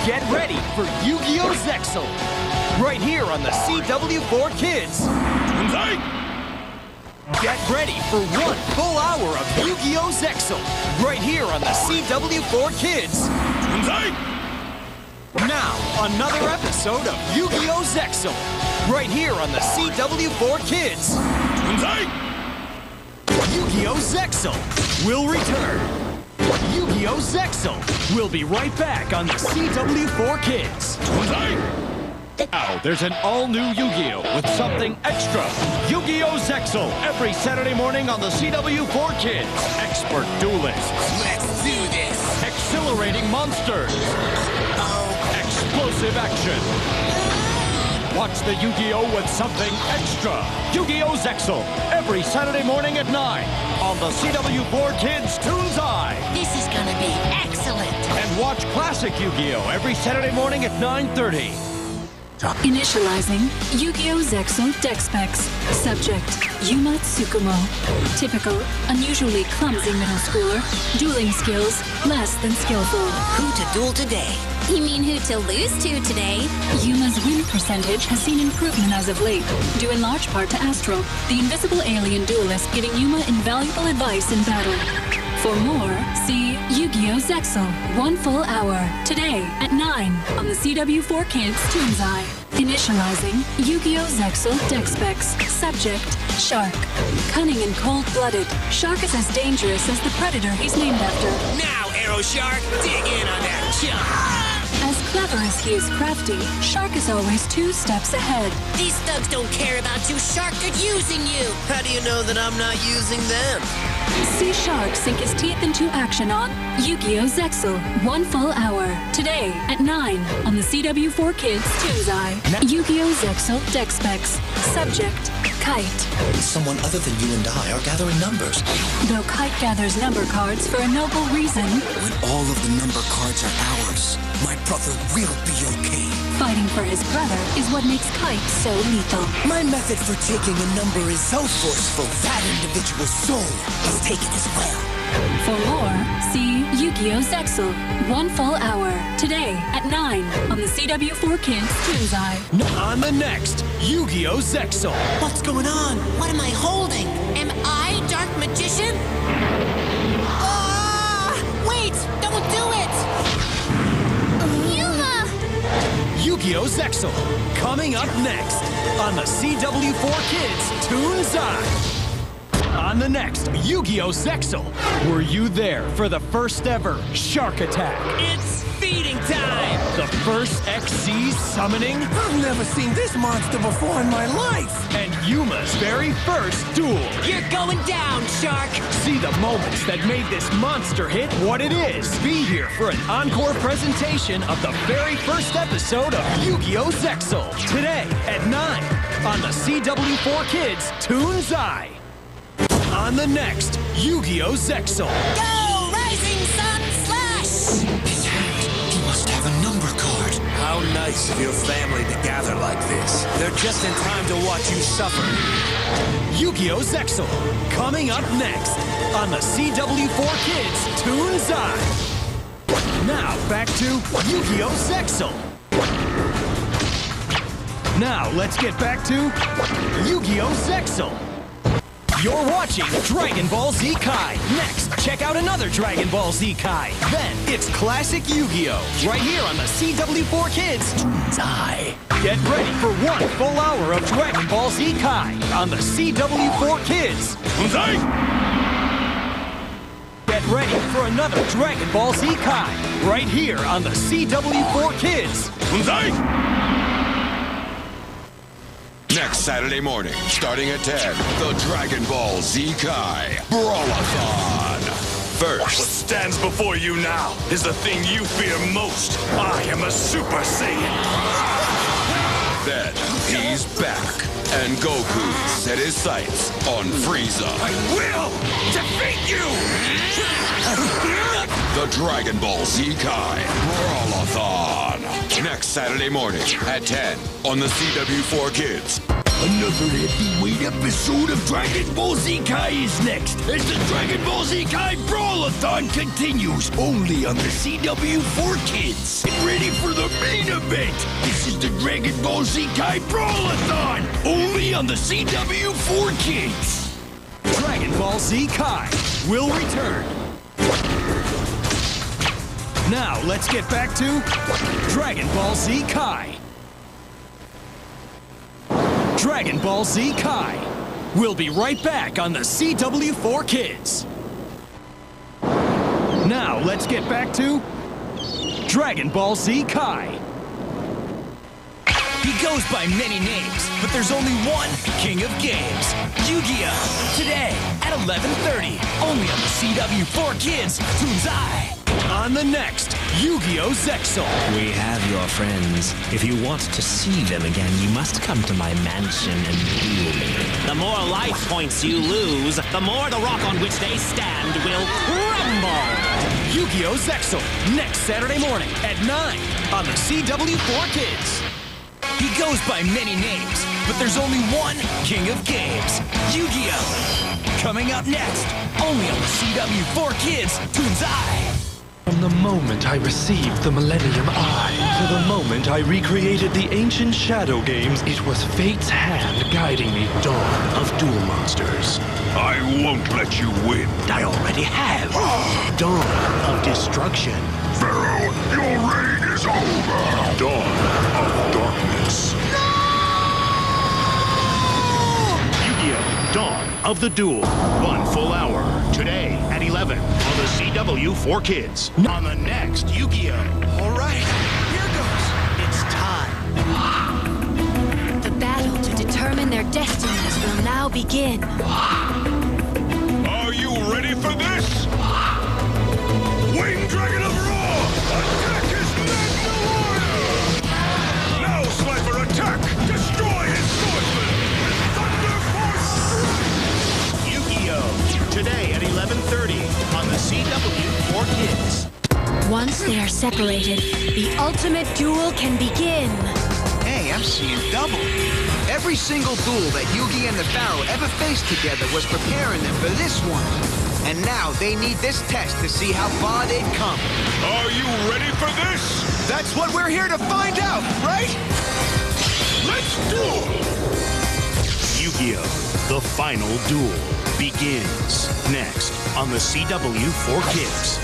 Get ready for Yu-Gi-Oh! Zexal, right here on the CW4Kids. Toonzai! Get ready for 1 full hour of Yu-Gi-Oh! Zexal, right here on the CW4Kids. Toonzai! Now, another episode of Yu-Gi-Oh! Zexal, right here on the CW4Kids. Toonzai! Yu-Gi-Oh! Zexal will return. Yu-Gi-Oh! Zexal will be right back on the CW4Kids. Toonzai! Now, there's an all-new Yu-Gi-Oh! with something extra. Yu-Gi-Oh! Zexal, every Saturday morning on the CW4Kids. Expert duelists. Let's do this! Exhilarating monsters. Explosive action. Watch the Yu-Gi-Oh! with something extra. Yu-Gi-Oh! Zexal, every Saturday morning at 9 on the CW4Kids Toonzai. This is gonna be excellent! And watch classic Yu-Gi-Oh! every Saturday morning at 9:30. Initializing Yu-Gi-Oh! Zexal deck specs. Subject, Yuma Tsukumo. Typical, unusually clumsy middle schooler. Dueling skills, less than skillful. Who to duel today? You mean who to lose to today? Yuma's win percentage has seen improvement as of late, due in large part to Astro, the invisible alien duelist giving Yuma invaluable advice in battle. For more, see Yu-Gi-Oh! Zexal, 1 full hour, today at 9 on the CW4Kids Toonzai. Initializing Yu-Gi-Oh! Zexal deck specs. Subject, Shark. Cunning and cold-blooded, Shark is as dangerous as the predator he's named after. Now, Arrow Shark, dig in on that chunk! As clever as he is crafty, Shark is always 2 steps ahead. These thugs don't care about you, Shark, they're using you! How do you know that I'm not using them? See Shark sink his teeth into action on Yu-Gi-Oh! Zexal, 1 full hour, today at 9 on the CW4Kids Toonzai. Yu-Gi-Oh! Zexal deck specs. Subject, Kite. Someone other than you and I are gathering numbers. Though Kite gathers number cards for a noble reason, When all of the number cards are ours, my brother will be okay. fighting for his brother is what makes Kite so lethal. My method for taking a number is so forceful, that individual's soul is taken as well. For more, see Yu-Gi-Oh! Zexal, 1 full hour, today at 9 on the CW4Kids Toonzai. On the next Yu-Gi-Oh! Zexal. What's going on? What am I holding? Am I Dark Magician? Ah! Wait! Don't do it! Yuma! Yu-Gi-Oh! Zexal, coming up next on the CW4Kids Toonzai. On the next Yu-Gi-Oh! Zexal, were you there for the first ever Shark Attack? It's feeding time! The first XC summoning? I've never seen this monster before in my life. And Yuma's very first duel. You're going down, Shark! See the moments that made this monster hit what it is. Be here for an encore presentation of the very first episode of Yu-Gi-Oh! Zexal. Today at 9 on the CW4Kids Toonzai. On the next Yu-Gi-Oh! Zexal. Go, Rising Sun Slash! His hand, he must have a number card. How nice of your family to gather like this. They're just in time to watch you suffer. Yu-Gi-Oh! Zexal, coming up next on the CW4Kids Toonzai. Now back to Yu-Gi-Oh! Zexal. Now let's get back to Yu-Gi-Oh! Zexal. You're watching Dragon Ball Z Kai. Next, check out another Dragon Ball Z Kai. Then, it's classic Yu-Gi-Oh! Right here on the CW4Kids Toonzai. Get ready for 1 full hour of Dragon Ball Z Kai on the CW4Kids Toonzai! Get ready for another Dragon Ball Z Kai right here on the CW4Kids Toonzai! Next Saturday morning, starting at 10, the Dragon Ball Z Kai Brawlathon. What First, stands before you now is the thing you fear most. I am a Super Saiyan. then he's back, and Goku set his sights on Frieza. I will defeat you! The Dragon Ball Z Kai Brawlathon. Next Saturday morning at 10 on the CW4Kids. Another heavyweight episode of Dragon Ball Z Kai is next, as the Dragon Ball Z Kai Brawlathon continues, only on the CW4Kids. Get ready for the event. This is the Dragon Ball Z Kai Brawlathon, only on the CW4Kids. Dragon Ball Z Kai will return. Now, let's get back to Dragon Ball Z Kai. Dragon Ball Z Kai. We'll be right back on the CW4Kids. Now, let's get back to Dragon Ball Z Kai. He goes by many names, but there's only one king of games. Yu-Gi-Oh! Today at 11:30, only on the CW4Kids Toonzai. On the next Yu-Gi-Oh! Zexal. We have your friends. If you want to see them again, you must come to my mansion and duel me. The more life points you lose, the more the rock on which they stand will crumble. Yu-Gi-Oh! Zexal, next Saturday morning at 9 on the CW4Kids. He goes by many names, but there's only one king of games. Yu-Gi-Oh! Coming up next, only on the CW4Kids Toonzai. From the moment I received the Millennium Eye to the moment I recreated the ancient Shadow Games, it was fate's hand guiding me. Dawn of Duel Monsters. I won't let you win. I already have. Dawn of Destruction. Pharaoh, your reign is over. Dawn of Darkness. Yu-Gi-Oh! Dawn of the Duel. 1 full hour. Today at 11 on the CW4Kids. On the next Yu-Gi-Oh! All right, here goes. It's time. The battle to determine their destinies will now begin. Are you ready for this? Wing Dragon of Raw! Attack his Magna Warrior! Now, Slifer, attack! Destroy his swordsman! Thunder Force Strike! Yu-Gi-Oh! Today at 11:30 on the CW4Kids. Once they are separated, the ultimate duel can begin. Hey, I'm seeing double. Every single duel that Yugi and the Pharaoh ever faced together was preparing them for this one. And now they need this test to see how far they'd come. Are you ready for this? That's what we're here to find out, right? Let's duel! Yu-Gi-Oh! The Final Duel begins next on the CW4Kids.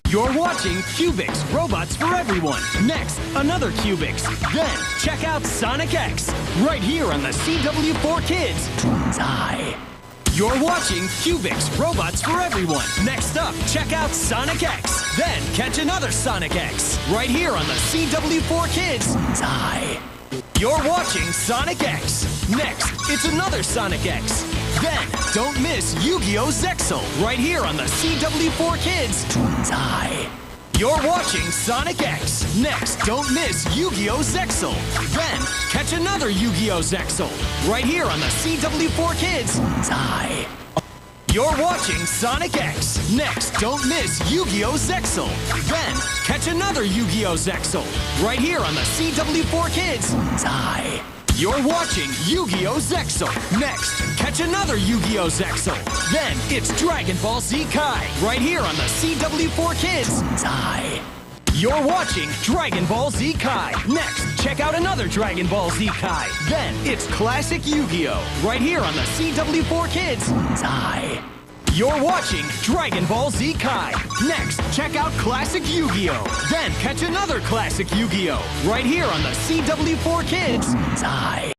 You're watching Cubics, Robots for Everyone. Next, another Cubics. Then, check out Sonic X, right here on the CW4Kids Toonzai. You're watching Cubics, Robots for Everyone. Next up, check out Sonic X. Then, catch another Sonic X, right here on the CW4Kids Toonzai. You're watching Sonic X. Next, it's another Sonic X. Then, don't miss Yu-Gi-Oh! Zexal, right here on the CW4Kids Toonzai. You're watching Sonic X. Next, don't miss Yu-Gi-Oh! Zexal. Then, catch another Yu-Gi-Oh! Zexal, right here on the CW4Kids Toonzai. You're watching Sonic X. Next, don't miss Yu-Gi-Oh! Zexal. Then, catch another Yu-Gi-Oh! Zexal, right here on the CW4Kids Toonzai. You're watching Yu-Gi-Oh! Zexal. Next, catch another Yu-Gi-Oh! Zexal. Then, it's Dragon Ball Z Kai, right here on the CW4Kids Toonzai. You're watching Dragon Ball Z Kai. Next, check out another Dragon Ball Z Kai. Then, it's Classic Yu-Gi-Oh! right here on the CW4Kids Toonzai. You're watching Dragon Ball Z Kai. Next, check out Classic Yu-Gi-Oh! Then catch another Classic Yu-Gi-Oh! right here on the CW4Kids Toonzai.